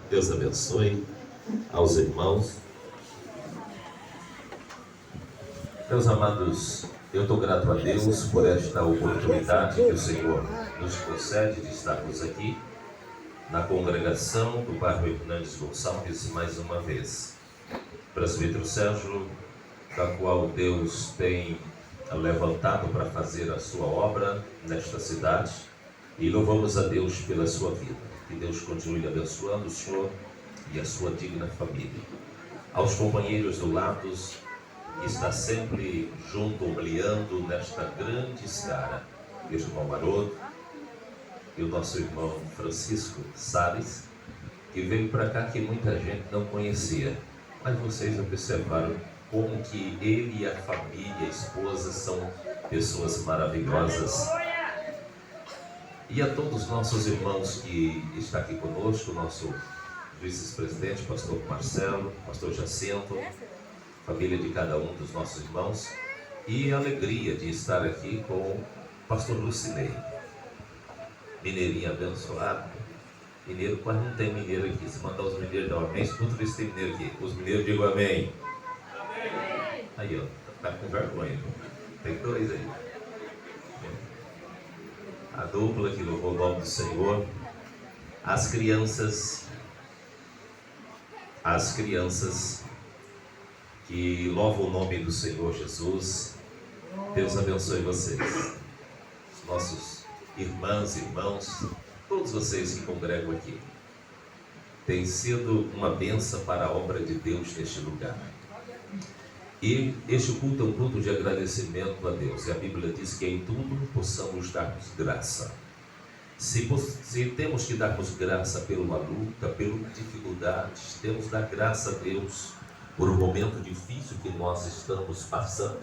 Deus abençoe aos irmãos. Meus amados, eu estou grato a Deus por esta oportunidade que o Senhor nos concede de estarmos aqui na congregação do bairro Hernandes Gonçalves mais uma vez. Presbítero Sérgio, da qual Deus tem levantado para fazer a sua obra nesta cidade, e louvamos a Deus pela sua vida. Que Deus continue abençoando o senhor e a sua digna família. Aos companheiros do Lados, que está sempre junto, humilhando nesta grande seara, o irmão Maroto e o nosso irmão Francisco Salles, que veio para cá que muita gente não conhecia, mas vocês observaram como que ele e a família, a esposa, são pessoas maravilhosas. E a todos os nossos irmãos que estão aqui conosco, nosso vice-presidente, pastor Marcelo, pastor Jacinto, família de cada um dos nossos irmãos, e a alegria de estar aqui com o pastor Lucinei, mineirinho abençoado. Mineiro quase não tem mineiro aqui. Se mandar os mineiros dar um amém, escuta ver se tem mineiro aqui. Os mineiros digam amém. Amém. Aí, ó, tá com vergonha. Tem dois aí. A dupla que louvou o nome do Senhor. As crianças que louvam o nome do Senhor Jesus. Deus abençoe vocês. Os nossos irmãs e irmãos, todos vocês que congregam aqui. Tem sido uma bênção para a obra de Deus neste lugar. E este culto é um culto de agradecimento a Deus. E a Bíblia diz que em tudo possamos darmos graça. Se temos que darmos graça pela luta, pelas dificuldades, temos que dar graça a Deus por um momento difícil que nós estamos passando.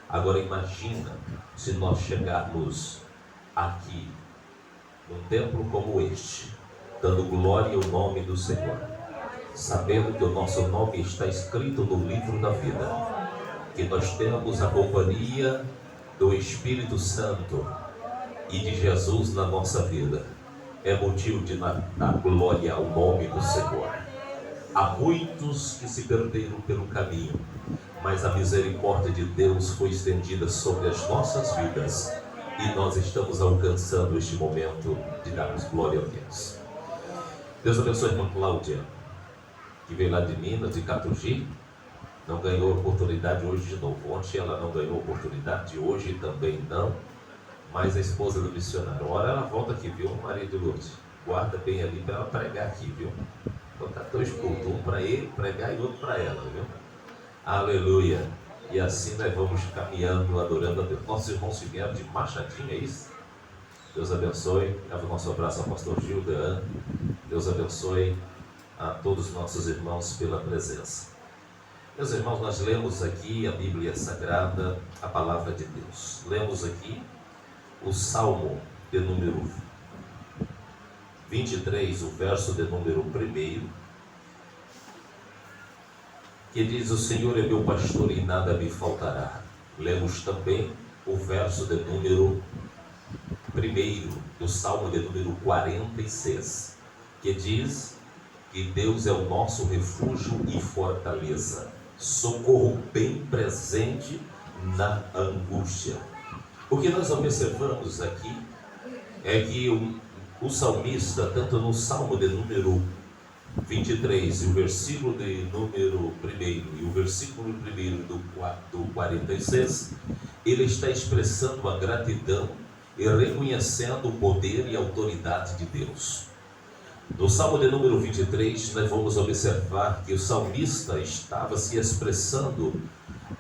Agora imagina se nós chegarmos aqui, num templo como este, dando glória ao nome do Senhor, sabendo que o nosso nome está escrito no livro da vida, que nós temos a companhia do Espírito Santo e de Jesus na nossa vida. É motivo de dar glória ao nome do Senhor. Há muitos que se perderam pelo caminho, mas a misericórdia de Deus foi estendida sobre as nossas vidas, e nós estamos alcançando este momento de darmos glória a Deus. Deus abençoe a irmã Cláudia, que veio lá de Minas, de Catugi. Não ganhou oportunidade hoje de novo. Ontem ela não ganhou oportunidade, hoje também não. Mas a esposa do missionário, ora ela volta aqui, viu, Maria de Lourdes? Guarda bem ali para ela pregar aqui, viu? Então tá dois cultos, um para ele pregar e outro para ela, viu? Aleluia! E assim nós vamos caminhando, adorando a Deus. Nossos irmãos se vieram de Machadinho, é isso? Deus abençoe. Leva o nosso abraço ao pastor Gildean. Deus abençoe a todos os nossos irmãos pela presença. Meus irmãos, nós lemos aqui a Bíblia Sagrada, a palavra de Deus. Lemos aqui o Salmo de número 23, o verso de número 1, que diz: o Senhor é meu pastor e nada me faltará. Lemos também o verso de número 1 do Salmo de número 46, que diz que Deus é o nosso refúgio e fortaleza, socorro bem presente na angústia. O que nós observamos aqui é que o salmista, tanto no Salmo de número 23, e o versículo de número 1 e o versículo 1 do 46, ele está expressando a gratidão e reconhecendo o poder e a autoridade de Deus. No Salmo de número 23, nós vamos observar que o salmista estava se expressando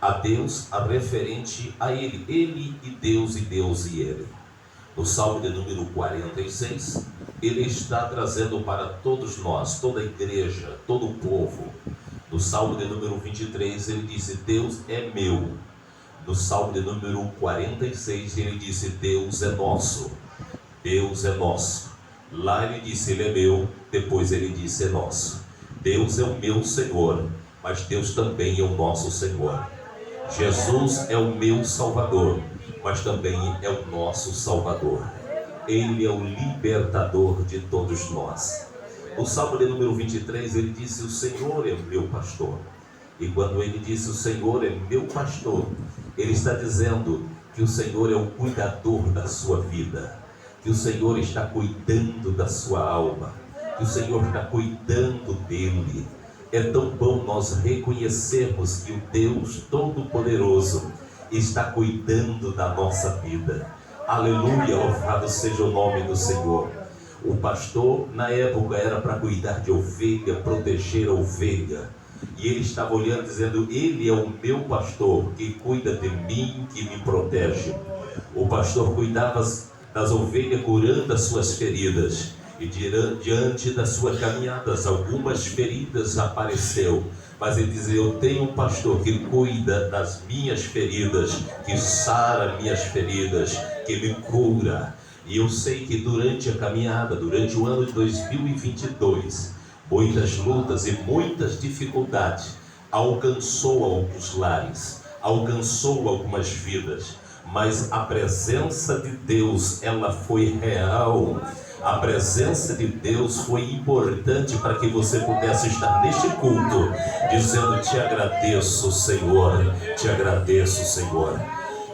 a Deus, a referente a ele e Deus e ele. No Salmo de número 46, ele está trazendo para todos nós, toda a igreja, todo o povo. No Salmo de número 23, ele disse: Deus é meu. No Salmo de número 46, ele disse: Deus é nosso. Deus é nosso. Lá ele disse: ele é meu. Depois ele disse: é nosso. Deus é o meu Senhor, mas Deus também é o nosso Senhor. Jesus é o meu Salvador, mas também é o nosso Salvador. Ele é o libertador de todos nós. O Salmo de número 23, ele disse: o Senhor é o meu pastor. E quando ele disse: o Senhor é meu pastor, ele está dizendo que o Senhor é o cuidador da sua vida, que o Senhor está cuidando da sua alma, que o Senhor está cuidando dele. É tão bom nós reconhecermos que o Deus Todo-Poderoso está cuidando da nossa vida. Aleluia, louvado seja o nome do Senhor. O pastor na época era para cuidar de ovelha, proteger a ovelha. E ele estava olhando dizendo: ele é o meu pastor, que cuida de mim, que me protege. O pastor cuidava das ovelhas, curando as suas feridas. E diante das suas caminhadas, algumas feridas apareceu. Mas ele dizia: eu tenho um pastor que cuida das minhas feridas, que sara minhas feridas, que me cura. E eu sei que durante a caminhada, durante o ano de 2022, muitas lutas e muitas dificuldades alcançou alguns lares, alcançou algumas vidas, mas a presença de Deus, ela foi real. A presença de Deus foi importante para que você pudesse estar neste culto, dizendo: te agradeço, Senhor, te agradeço, Senhor.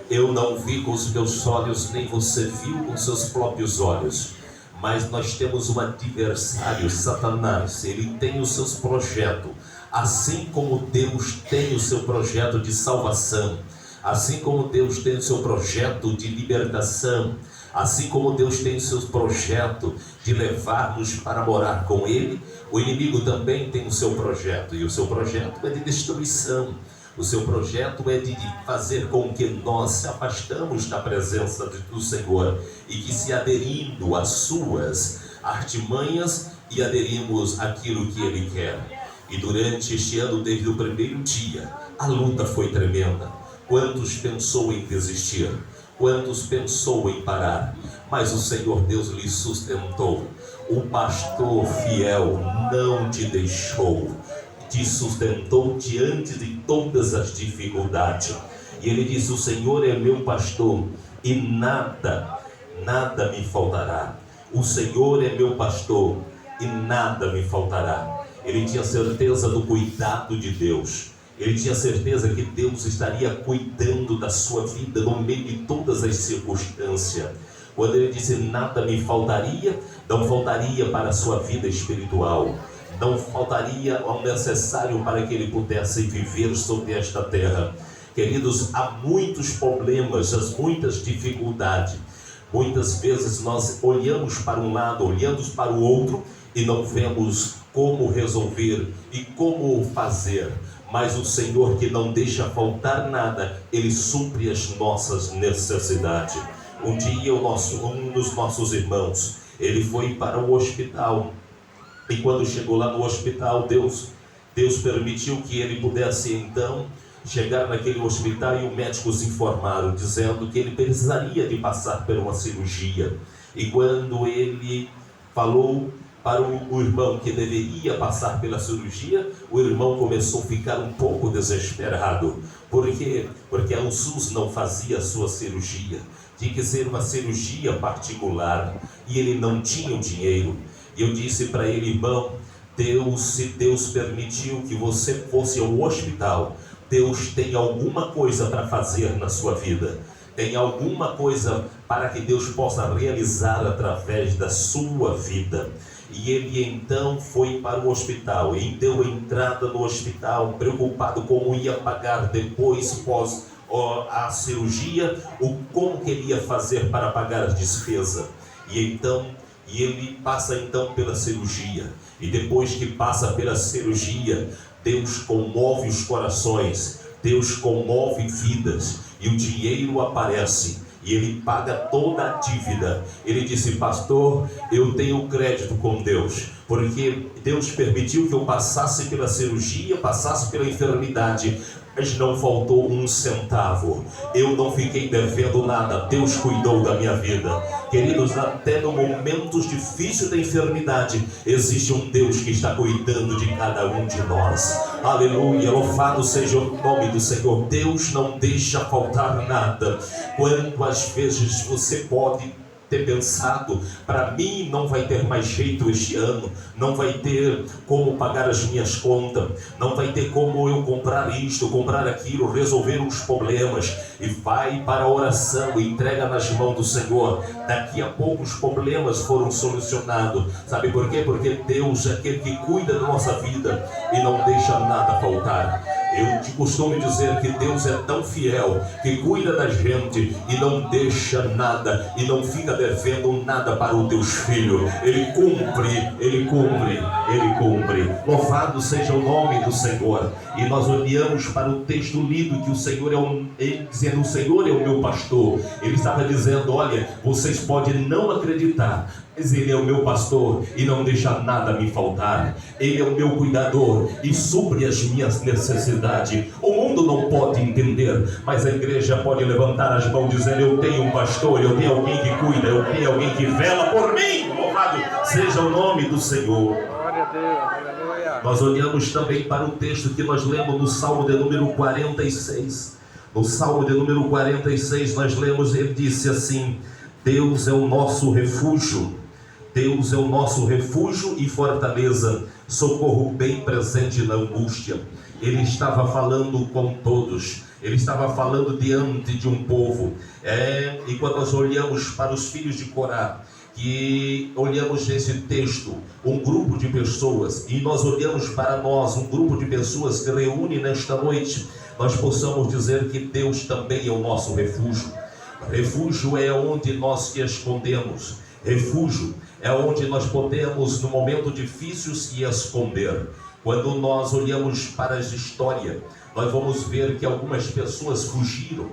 Eu não vi com os meus olhos, nem você viu com seus próprios olhos, mas nós temos um adversário, Satanás. Ele tem os seus projetos, assim como Deus tem o seu projeto de salvação, assim como Deus tem o seu projeto de libertação, assim como Deus tem o seu projeto de levar-nos para morar com Ele. O inimigo também tem o seu projeto, e o seu projeto é de destruição. O seu projeto é de fazer com que nós se afastamos da presença do Senhor e que se aderindo às suas artimanhas e aderimos àquilo que Ele quer. E durante este ano, desde o primeiro dia, a luta foi tremenda. Quantos pensou em desistir? Quantos pensou em parar? Mas o Senhor Deus lhe sustentou. O pastor fiel não te deixou, te sustentou diante de todas as dificuldades. E ele disse: o Senhor é meu pastor e nada me faltará. O Senhor é meu pastor e nada me faltará. Ele tinha certeza do cuidado de Deus. Ele tinha certeza que Deus estaria cuidando da sua vida no meio de todas as circunstâncias. Quando ele disse: nada me faltaria, não faltaria para a sua vida espiritual, não faltaria o necessário para que ele pudesse viver sobre esta terra. Queridos, há muitos problemas, há muitas dificuldades. Muitas vezes nós olhamos para um lado, olhamos para o outro e não vemos como resolver e como fazer. Mas o Senhor, que não deixa faltar nada, Ele supre as nossas necessidades. Um dia um dos nossos irmãos, ele foi para o hospital. E quando chegou lá no hospital, Deus permitiu que ele pudesse então chegar naquele hospital, e os médicos informaram, dizendo que ele precisaria de passar por uma cirurgia. E quando ele falou para o irmão que deveria passar pela cirurgia, o irmão começou a ficar um pouco desesperado. Por quê? Porque o SUS não fazia a sua cirurgia, tinha que ser uma cirurgia particular, e ele não tinha o dinheiro. E eu disse para ele: irmão, se Deus permitiu que você fosse ao hospital, Deus tem alguma coisa para fazer na sua vida, tem alguma coisa para que Deus possa realizar através da sua vida. E ele então foi para o hospital e deu entrada no hospital, preocupado como ia pagar depois, pós a cirurgia, como que ele ia fazer para pagar a despesa. E ele passa então pela cirurgia, e depois que passa pela cirurgia, Deus comove os corações, Deus comove vidas, e o dinheiro aparece, e ele paga toda a dívida. Ele disse: pastor, eu tenho crédito com Deus, porque Deus permitiu que eu passasse pela cirurgia, passasse pela enfermidade, mas não faltou um centavo. Eu não fiquei devendo nada. Deus cuidou da minha vida. Queridos, até no momentos difíceis da enfermidade, existe um Deus que está cuidando de cada um de nós. Aleluia, louvado seja o nome do Senhor. Deus não deixa faltar nada. Quantas vezes você pode ter pensado: para mim não vai ter mais jeito este ano, não vai ter como pagar as minhas contas, não vai ter como eu comprar isto, comprar aquilo, resolver os problemas, e vai para a oração e entrega nas mãos do Senhor. Daqui a pouco os problemas foram solucionados. Sabe por quê? Porque Deus é aquele que cuida da nossa vida e não deixa nada faltar. Eu te costumo dizer que Deus é tão fiel, que cuida da gente e não deixa nada, e não fica devendo nada para os teus filhos. Ele cumpre, Ele cumpre, Ele cumpre. Louvado seja o nome do Senhor. E nós olhamos para o texto lido que o Senhor ele dizendo: o Senhor é o meu pastor. Ele estava dizendo: olha, vocês podem não acreditar, mas Ele é o meu pastor e não deixa nada me faltar. Ele é o meu cuidador e supre as minhas necessidades. O mundo não pode entender, mas a igreja pode levantar as mãos dizendo: eu tenho um pastor, eu tenho alguém que cuida, eu tenho alguém que vela por mim. Louvado seja o nome do Senhor. Glória a Deus, aleluia. Nós olhamos também para o texto que nós lemos no Salmo de número 46. No Salmo de número 46 nós lemos, ele disse assim: Deus é o nosso refúgio. Deus é o nosso refúgio e fortaleza, socorro bem presente na angústia. Ele estava falando com todos, ele estava falando diante de um povo. E quando nós olhamos para os filhos de Corá, que olhamos nesse texto, um grupo de pessoas, e nós olhamos para nós, um grupo de pessoas que reúne nesta noite, nós possamos dizer que Deus também é o nosso refúgio. Refúgio é onde nós se escondemos. Refúgio é onde nós podemos, no momento difícil, se esconder. Quando nós olhamos para a história, nós vamos ver que algumas pessoas fugiram.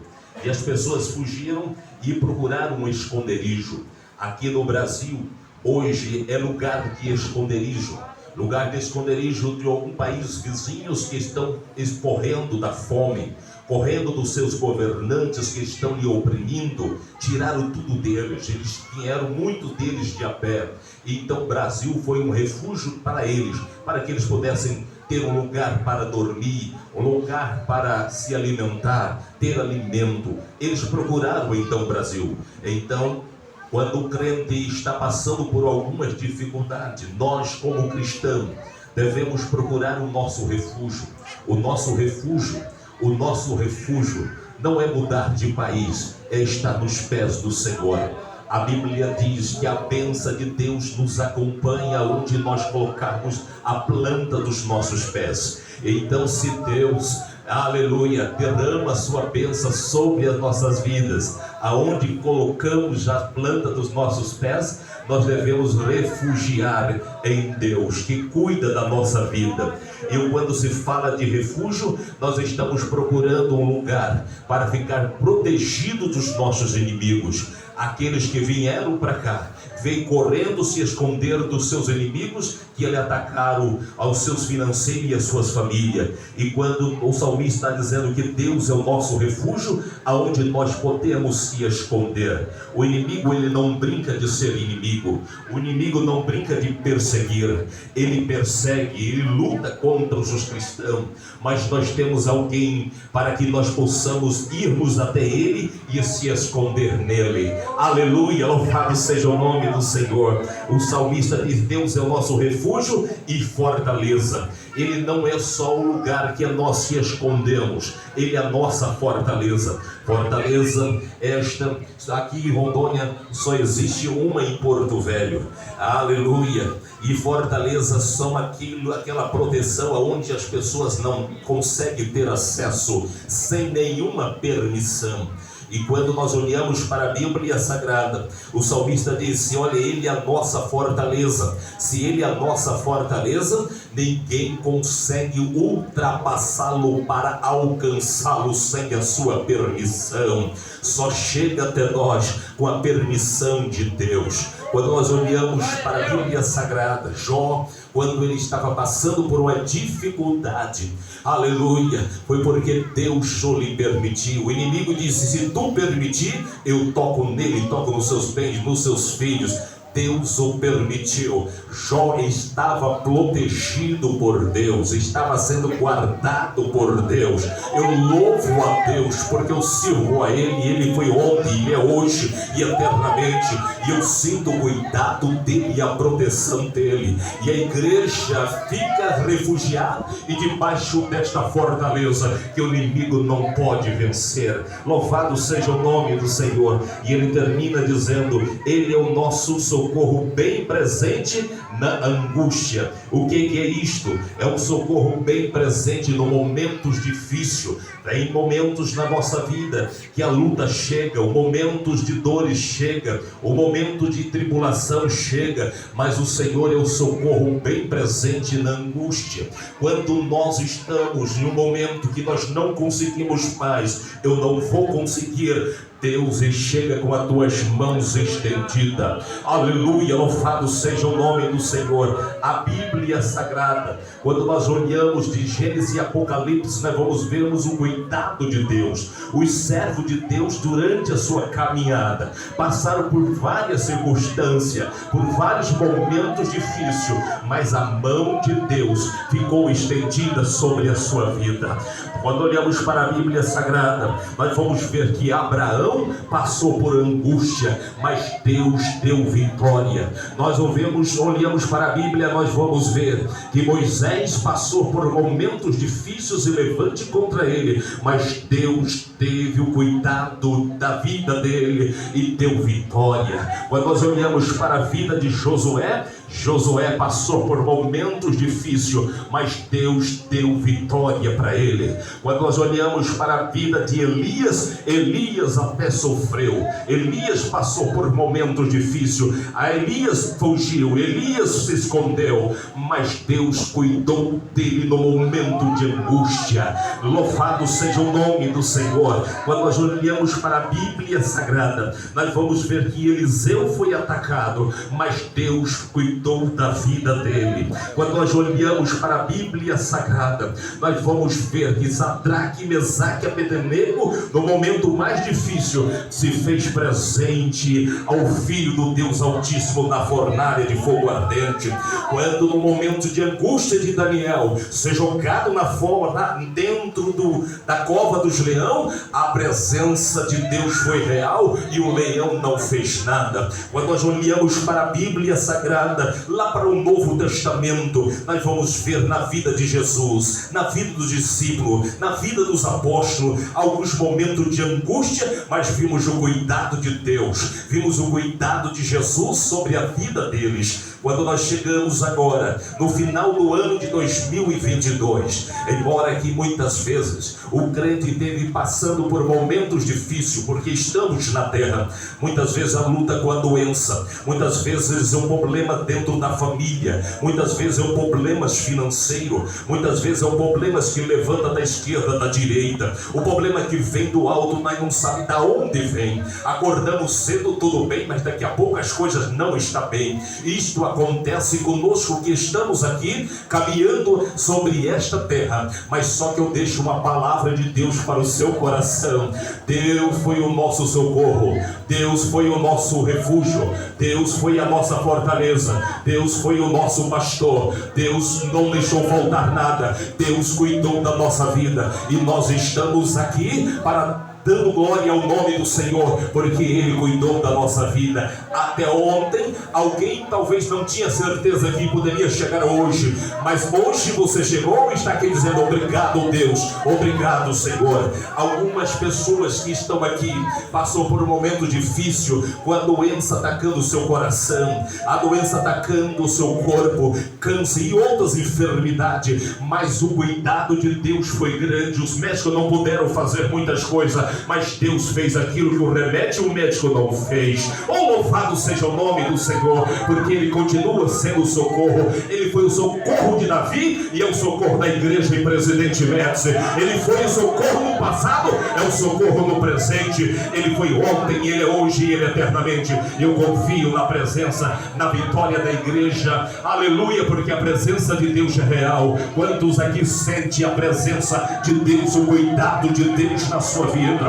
E as pessoas fugiram e procuraram um esconderijo. Aqui no Brasil, hoje é lugar de esconderijo. Lugar de esconderijo de algum país vizinhos que estão correndo da fome, correndo dos seus governantes que estão lhe oprimindo. Tiraram tudo deles, eles vieram, muitos deles de a pé. Então o Brasil foi um refúgio para eles, para que eles pudessem ter um lugar para dormir, um lugar para se alimentar, ter alimento. Eles procuraram então o Brasil. Então, quando o crente está passando por algumas dificuldades, nós como cristãos devemos procurar o nosso refúgio. O nosso refúgio, o nosso refúgio não é mudar de país, é estar nos pés do Senhor. A Bíblia diz que a bênção de Deus nos acompanha onde nós colocarmos a planta dos nossos pés. Então, se Deus, aleluia, derrama a sua bênção sobre as nossas vidas, aonde colocamos a planta dos nossos pés, nós devemos refugiar em Deus, que cuida da nossa vida. E quando se fala de refúgio, nós estamos procurando um lugar para ficar protegido dos nossos inimigos. Aqueles que vieram para cá, vêm correndo se esconder dos seus inimigos que lhe atacaram aos seus financeiros e às suas famílias. E quando o salmista está dizendo que Deus é o nosso refúgio, aonde nós podemos se esconder. O inimigo, ele não brinca de ser inimigo. O inimigo não brinca de perseguir. Ele persegue, ele luta contra os cristãos. Mas nós temos alguém para que nós possamos irmos até ele e se esconder nele. Aleluia, louvado seja o nome do Senhor. O salmista diz: Deus é o nosso refúgio e fortaleza. Ele não é só o lugar que nós se escondemos, ele é a nossa fortaleza. Fortaleza esta, aqui em Rondônia só existe uma em Porto Velho. Aleluia. E fortalezas são aquela proteção aonde as pessoas não conseguem ter acesso sem nenhuma permissão. E quando nós olhamos para a Bíblia Sagrada, o salmista disse: olha, ele é a nossa fortaleza. Se ele é a nossa fortaleza, ninguém consegue ultrapassá-lo para alcançá-lo sem a sua permissão. Só chega até nós com a permissão de Deus. Quando nós olhamos para a Bíblia Sagrada, Jó, quando ele estava passando por uma dificuldade, aleluia, foi porque Deus lhe permitiu. O inimigo disse: se tu permitir, eu toco nele, toco nos seus bens, nos seus filhos. Deus o permitiu. Jó estava protegido por Deus, estava sendo guardado por Deus. Eu louvo a Deus porque eu sirvo a Ele, Ele foi ontem, Ele é hoje e eternamente, e eu sinto o cuidado dEle e a proteção dEle. E a igreja fica refugiada e debaixo desta fortaleza que o inimigo não pode vencer. Louvado seja o nome do Senhor. E ele termina dizendo: Ele é o nosso socorro bem presente na angústia. O que é isto? É um socorro bem presente no momentos difíceis. Tem momentos na nossa vida que a luta chega, os momentos de dores chega, o momento de tribulação chega, mas o Senhor é o socorro bem presente na angústia. Quando nós estamos em um momento que nós não conseguimos mais, eu não vou conseguir, Deus chega com as tuas mãos estendidas. Aleluia, louvado seja o nome do Senhor. A Bíblia Sagrada, quando nós olhamos de Gênesis e Apocalipse, nós vamos vermos o cuidado de Deus. Os servos de Deus, durante a sua caminhada, passaram por várias circunstâncias, por vários momentos difíceis, mas a mão de Deus ficou estendida sobre a sua vida. Quando olhamos para a Bíblia Sagrada, nós vamos ver que Abraão passou por angústia, mas Deus deu vitória. Nós olhamos para a Bíblia, nós vamos ver que Moisés passou por momentos difíceis e levante contra ele, mas Deus teve o cuidado da vida dele e deu vitória. Quando nós olhamos para a vida de Josué, Josué passou por momentos difíceis, mas Deus deu vitória para ele. Quando nós olhamos para a vida de Elias, Elias até sofreu. Elias passou por momentos difíceis. A Elias fugiu, Elias se escondeu, mas Deus cuidou dele no momento de angústia. Louvado seja o nome do Senhor. Quando nós olhamos para a Bíblia Sagrada, nós vamos ver que Eliseu foi atacado, mas Deus cuidou da vida dele. Quando nós olhamos para a Bíblia Sagrada, nós vamos ver que Sadraque, Mesaque e Abednego, no momento mais difícil, se fez presente ao Filho do Deus Altíssimo na fornalha de fogo ardente. Quando no momento de angústia de Daniel, ser jogado na forma dentro da cova dos leões, a presença de Deus foi real e o leão não fez nada. Quando nós olhamos para a Bíblia Sagrada, lá para o Novo Testamento, nós vamos ver na vida de Jesus, na vida dos discípulos, na vida dos apóstolos, alguns momentos de angústia, mas vimos o cuidado de Deus, vimos o cuidado de Jesus sobre a vida deles. Quando nós chegamos agora, no final do ano de 2022, embora que muitas vezes o crente esteve passando por momentos difíceis, porque estamos na terra, muitas vezes a luta com a doença, muitas vezes é um problema dentro da família, muitas vezes é um problemas financeiros, muitas vezes é um problemas que levanta da esquerda, da direita, o problema que vem do alto, nós não sabemos de onde vem. Acordamos cedo, tudo bem, mas daqui a pouco as coisas não estão bem. Isto acontece conosco que estamos aqui caminhando sobre esta terra, mas só que eu deixo uma palavra de Deus para o seu coração. Deus foi o nosso socorro, Deus foi o nosso refúgio, Deus foi a nossa fortaleza, Deus foi o nosso pastor, Deus não deixou faltar nada, Deus cuidou da nossa vida e nós estamos aqui para dando glória ao nome do Senhor, porque Ele cuidou da nossa vida. Até ontem, alguém talvez não tinha certeza que poderia chegar hoje, mas hoje você chegou e está aqui dizendo: obrigado Deus, obrigado Senhor. Algumas pessoas que estão aqui passou por um momento difícil, com a doença atacando o seu coração, a doença atacando o seu corpo, câncer e outras enfermidades, mas o cuidado de Deus foi grande. Os médicos não puderam fazer muitas coisas, mas Deus fez aquilo que o remédio o médico não fez. Oh, louvado seja o nome do Senhor, porque Ele continua sendo o socorro. Ele foi o socorro de Davi e é o socorro da igreja em Presidente Médici. Ele foi o socorro no passado, é o socorro no presente. Ele foi ontem, Ele é hoje e Ele é eternamente. Eu confio na presença, na vitória da igreja. Aleluia, porque a presença de Deus é real. Quantos aqui sentem a presença de Deus, o cuidado de Deus na sua vida?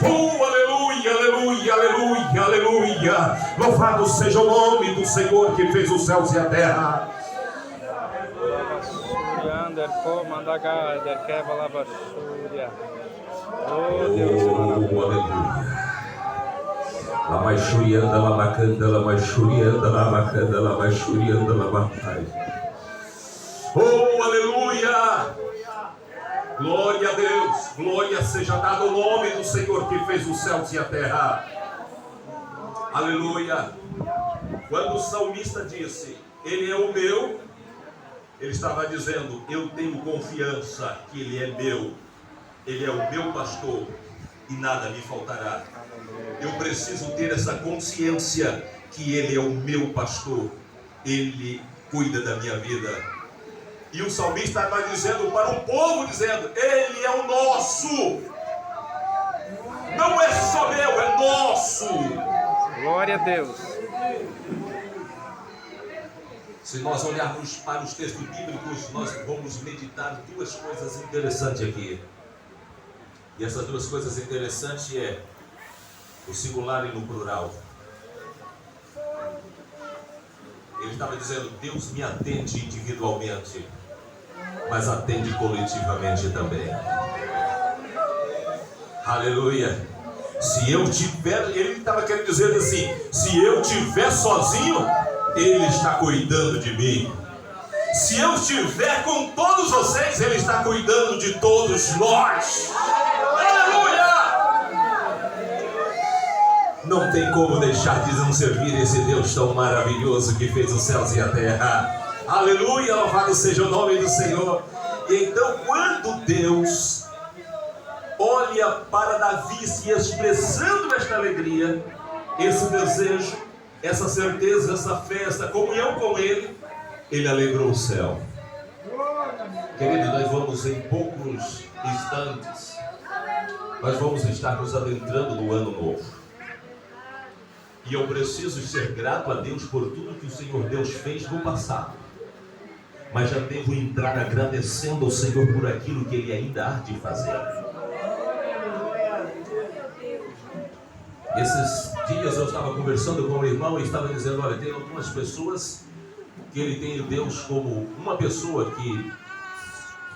Oh, aleluia. Aleluia! Louvado seja o nome do Senhor que fez os céus e a terra. Oh, Deus, Aleluia. Lamachurianda, lamacanda, lamachurianda, lamacanda, lamachurianda, lamacai. Oh, aleluia! Glória a Deus, glória seja dada ao nome do Senhor que fez os céus e a terra. Aleluia! Quando o salmista disse, Ele é o meu, ele estava dizendo, eu tenho confiança que Ele é meu, Ele é o meu pastor e nada me faltará. Eu preciso ter essa consciência que Ele é o meu pastor, Ele cuida da minha vida. E o salmista está dizendo para o povo, dizendo, Ele é o nosso, não é só meu, é nosso. glória a Deus. Se nós olharmos para os textos bíblicos, nós vamos meditar duas coisas interessantes aqui. E essas duas coisas interessantes é o singular e no plural. Ele estava dizendo, Deus me atende individualmente, mas atende coletivamente também. Aleluia. Se eu tiver, ele estava querendo dizer assim, se eu estiver sozinho, Ele está cuidando de mim. Se eu estiver com todos vocês, Ele está cuidando de todos nós. Aleluia! Não tem como deixar de não servir esse Deus tão maravilhoso que fez os céus e a terra. Aleluia, louvado seja o nome do Senhor. E então, quando Deus olha para Davi se expressando esta alegria, esse desejo, essa certeza, essa fé, essa comunhão com Ele, Ele alegrou o céu. Queridos, nós vamos em poucos instantes, nós vamos estar nos adentrando no ano novo. E eu preciso ser grato a Deus por tudo que o Senhor Deus fez no passado. Mas já devo entrar agradecendo ao Senhor por aquilo que Ele ainda há de fazer. Esses dias eu estava conversando com o irmão e estava dizendo, olha, tem algumas pessoas que ele tem Deus como uma pessoa que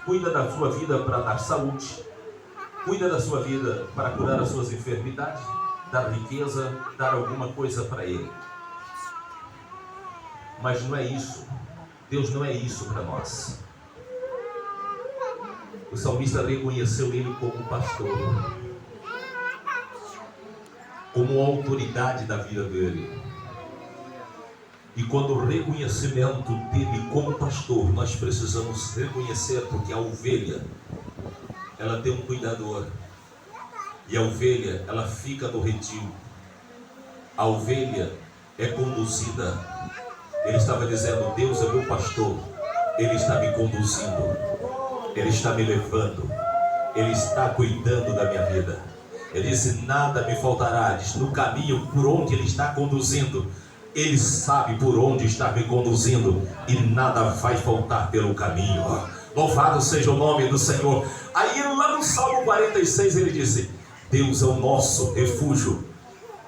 cuida da sua vida para dar saúde, cuida da sua vida para curar as suas enfermidades, dar riqueza, dar alguma coisa para ele. Mas não é isso. Deus não é isso para nós. O salmista reconheceu ele como pastor, como autoridade da vida dele. E quando o reconhecimento dele como pastor, nós precisamos reconhecer, porque a ovelha, ela tem um cuidador, e a ovelha, ela fica no redil. A ovelha é conduzida. Ele estava dizendo, Deus é meu pastor, Ele está me conduzindo, Ele está me levando, Ele está cuidando da minha vida. Ele disse, nada me faltará. Diz, no caminho por onde Ele está conduzindo, Ele sabe por onde está me conduzindo, e nada vai faltar pelo caminho. Louvado seja o nome do Senhor. Aí lá no Salmo 46 ele disse, Deus é o nosso refúgio,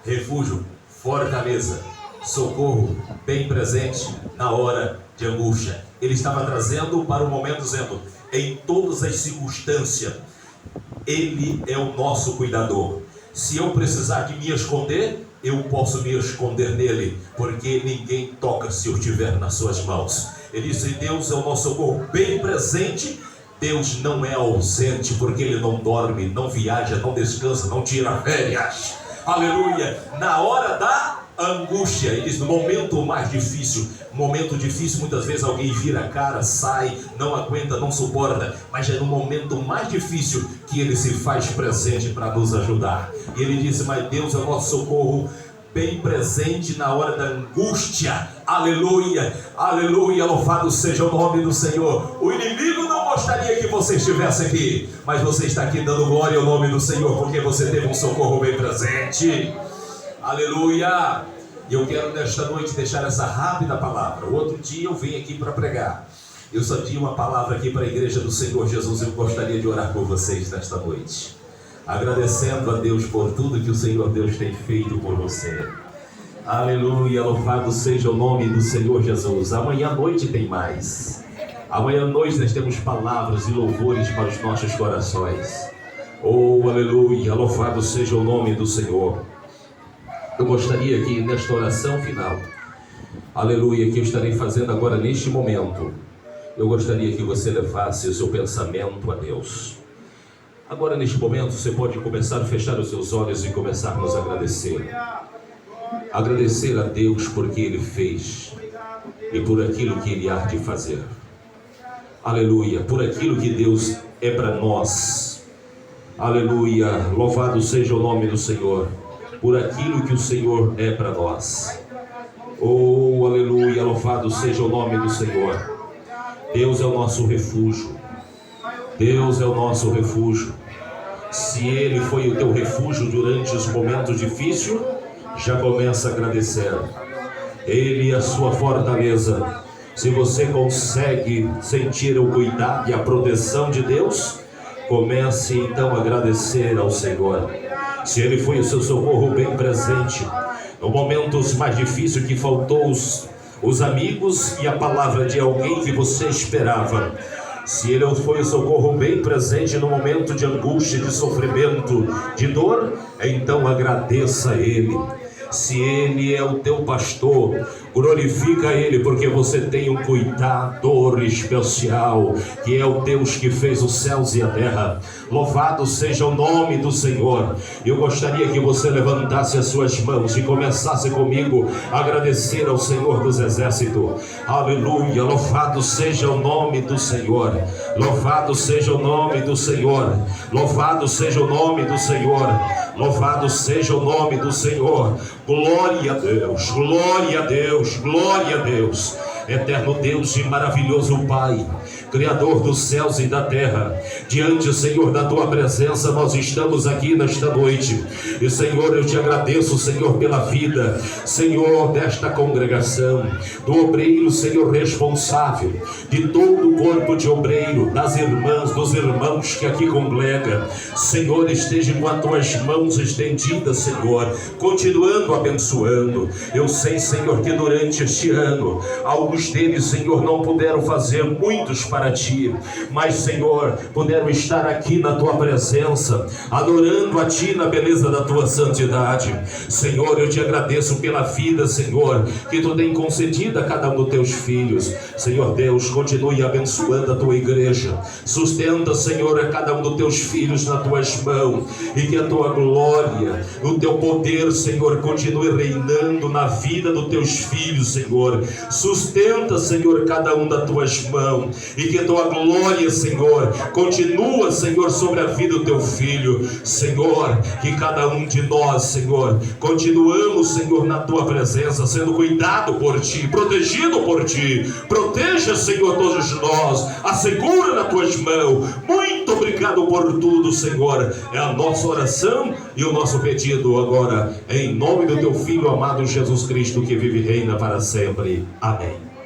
refúgio, fortaleza, socorro, bem presente na hora de angústia. Ele estava trazendo para o momento, dizendo, em todas as circunstâncias, Ele é o nosso cuidador. Se eu precisar de me esconder, eu posso me esconder nele, porque ninguém toca se eu estiver nas suas mãos. Ele disse, Deus é o nosso socorro bem presente. Deus não é ausente, porque Ele não dorme, não viaja, não descansa, não tira férias. Aleluia. Na hora da angústia, ele diz, no momento mais difícil, muitas vezes alguém vira a cara, sai, não aguenta, não suporta, mas é no momento mais difícil que Ele se faz presente para nos ajudar. E ele disse, mas Deus é o nosso socorro bem presente na hora da angústia. Aleluia, aleluia, louvado seja o nome do Senhor. O inimigo não gostaria que você estivesse aqui, mas você está aqui dando glória ao nome do Senhor, porque você teve um socorro bem presente. Aleluia. E eu quero nesta noite deixar essa rápida palavra. O outro dia eu vim aqui para pregar. Eu só tinha uma palavra aqui para a igreja do Senhor Jesus. Eu gostaria de orar por vocês nesta noite, agradecendo a Deus por tudo que o Senhor Deus tem feito por você. Aleluia, louvado seja o nome do Senhor Jesus. Amanhã à noite tem mais. Amanhã à noite nós temos palavras e louvores para os nossos corações. Oh, aleluia, louvado seja o nome do Senhor. Eu gostaria que nesta oração final, aleluia, que eu estarei fazendo agora neste momento, eu gostaria que você levasse o seu pensamento a Deus. Agora neste momento você pode começar a fechar os seus olhos e começar a nos agradecer. Agradecer a Deus por que Ele fez e por aquilo que Ele há de fazer. Aleluia, por aquilo que Deus é para nós. Aleluia, louvado seja o nome do Senhor, por aquilo que o Senhor é para nós. Oh, aleluia, louvado seja o nome do Senhor. Deus é o nosso refúgio. Deus é o nosso refúgio. Se Ele foi o teu refúgio durante os momentos difíceis, já começa a agradecer. Ele é a sua fortaleza. Se você consegue sentir o cuidado e a proteção de Deus, comece então a agradecer ao Senhor. Se Ele foi o seu socorro bem presente, no momentos mais difíceis que faltou os amigos e a palavra de alguém que você esperava, se Ele foi o socorro bem presente no momento de angústia, de sofrimento, de dor, então agradeça a Ele. Se Ele é o teu pastor, glorifica Ele, porque você tem um cuidador especial, que é o Deus que fez os céus e a terra. Louvado seja o nome do Senhor. Eu gostaria que você levantasse as suas mãos e começasse comigo a agradecer ao Senhor dos Exércitos. Aleluia, louvado seja o nome do Senhor. Louvado seja o nome do Senhor. Louvado seja o nome do Senhor. Louvado seja o nome do Senhor. Glória a Deus, glória a Deus, glória a Deus. Eterno Deus e maravilhoso Pai, Criador dos céus e da terra, diante, Senhor, da Tua presença, nós estamos aqui nesta noite. E, Senhor, eu te agradeço, Senhor, pela vida, Senhor, desta congregação, do obreiro, Senhor, responsável, de todo o corpo de obreiro, das irmãs, dos irmãos que aqui congrega. Senhor, esteja com as Tuas mãos estendidas, Senhor, continuando abençoando. Eu sei, Senhor, que durante este ano, alguns deles, Senhor, não puderam fazer muitos para Ti, mas, Senhor, puderam estar aqui na Tua presença, adorando a Ti na beleza da Tua santidade. Senhor, eu te agradeço pela vida, Senhor, que Tu tem concedido a cada um dos Teus filhos. Senhor Deus, continue abençoando a Tua igreja, sustenta, Senhor, a cada um dos Teus filhos nas Tuas mãos, e que a Tua glória, o Teu poder, Senhor, continue reinando na vida dos Teus filhos, Senhor. Sustenta, Senhor, cada um das Tuas mãos, e que a Tua glória, Senhor, continua, Senhor, sobre a vida do Teu filho. Senhor, que cada um de nós, Senhor, continuamos, Senhor, na Tua presença, sendo cuidado por Ti, protegido por Ti. Proteja, Senhor, todos nós, assegura nas Tuas mãos. Muito obrigado por tudo, Senhor. É a nossa oração e o nosso pedido agora, em nome do Teu Filho amado Jesus Cristo, que vive e reina para sempre. Amém.